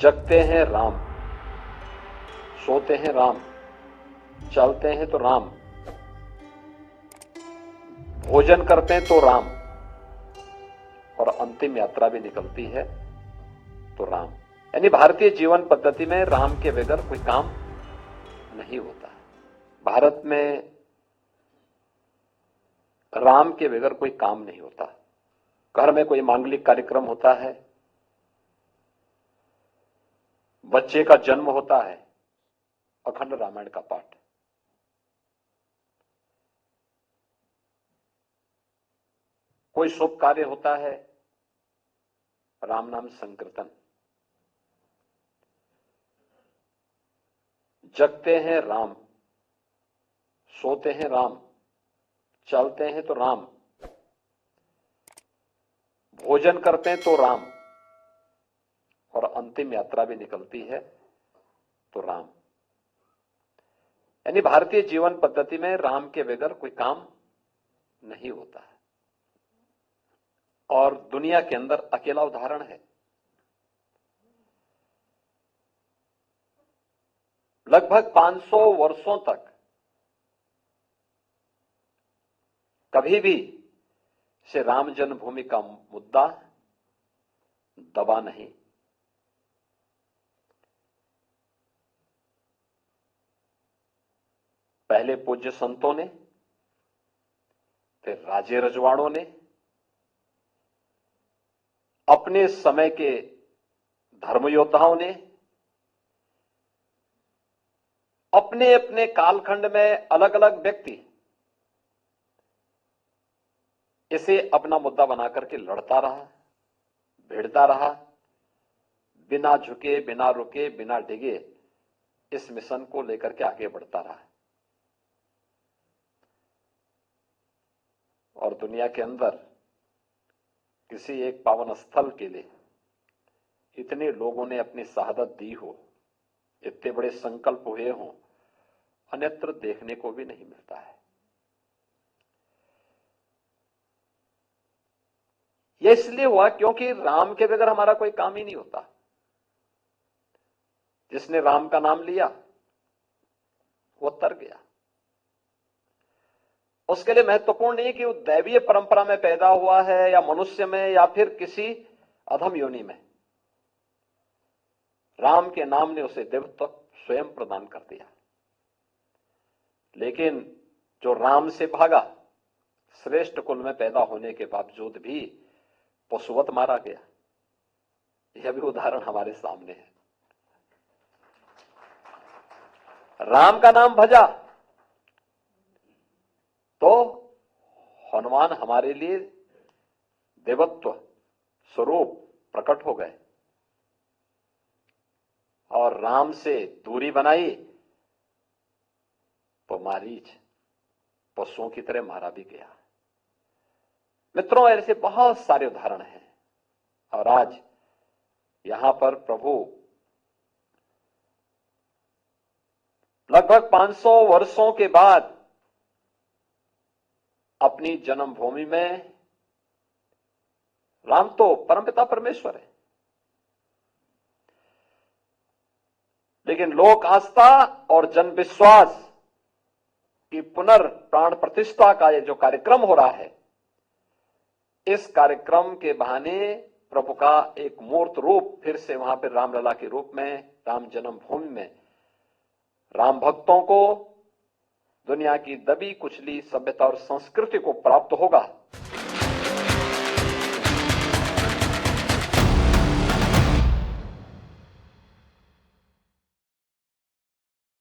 जगते हैं राम, सोते हैं राम, चलते हैं तो राम, भोजन करते हैं तो राम, और अंतिम यात्रा भी निकलती है तो राम। यानी भारतीय जीवन पद्धति में राम के बगैर कोई काम नहीं होता। भारत में राम के बगैर कोई काम नहीं होता। घर में कोई मांगलिक कार्यक्रम होता है, बच्चे का जन्म होता है, अखंड रामायण का पाठ। कोई शुभ कार्य होता है, राम नाम संकीर्तन। जगते हैं राम, सोते हैं राम, चलते हैं तो राम, भोजन करते हैं तो राम, और अंतिम यात्रा भी निकलती है तो राम। यानी भारतीय जीवन पद्धति में राम के बगैर कोई काम नहीं होता है। और दुनिया के अंदर अकेला उदाहरण है। लगभग 500 वर्षों तक कभी भी से राम जन्मभूमि का मुद्दा दबा नहीं। पहले पूज्य संतों ने, फिर राजे रजवाड़ों ने, अपने समय के धर्म योद्धाओं ने अपने अपने कालखंड में अलग अलग व्यक्ति इसे अपना मुद्दा बना करके लड़ता रहा, भिड़ता रहा, बिना झुके, बिना रुके, बिना डिगे इस मिशन को लेकर के आगे बढ़ता रहा। और दुनिया के अंदर किसी एक पावन स्थल के लिए इतने लोगों ने अपनी शहादत दी हो, इतने बड़े संकल्प हुए हों, अन्यत्र देखने को भी नहीं मिलता है। यह इसलिए हुआ क्योंकि राम के बगैर हमारा कोई काम ही नहीं होता। जिसने राम का नाम लिया वो तर गया। उसके लिए महत्वपूर्ण नहीं कि वो दैवीय परंपरा में पैदा हुआ है या मनुष्य में या फिर किसी अधम योनि में। राम के नाम ने उसे देवत्व स्वयं प्रदान कर दिया। लेकिन जो राम से भागा, श्रेष्ठ कुल में पैदा होने के बावजूद भी पशुवत मारा गया। यह भी उदाहरण हमारे सामने है। राम का नाम भजा तो हनुमान हमारे लिए देवत्व स्वरूप प्रकट हो गए, और राम से दूरी बनाई तो मारीच पशुओं की तरह मारा भी गया। मित्रों, ऐसे बहुत सारे उदाहरण हैं। और आज यहां पर प्रभु लगभग 500 वर्षों के बाद अपनी जन्मभूमि में, राम तो परमपिता परमेश्वर है, लेकिन लोक आस्था और जन विश्वास की पुनर्प्राण प्रतिष्ठा का ये जो कार्यक्रम हो रहा है, इस कार्यक्रम के बहाने प्रभु का एक मूर्त रूप फिर से वहां पर रामलला के रूप में राम जन्मभूमि में राम भक्तों को दुनिया की दबी कुचली सभ्यता और संस्कृति को प्राप्त होगा।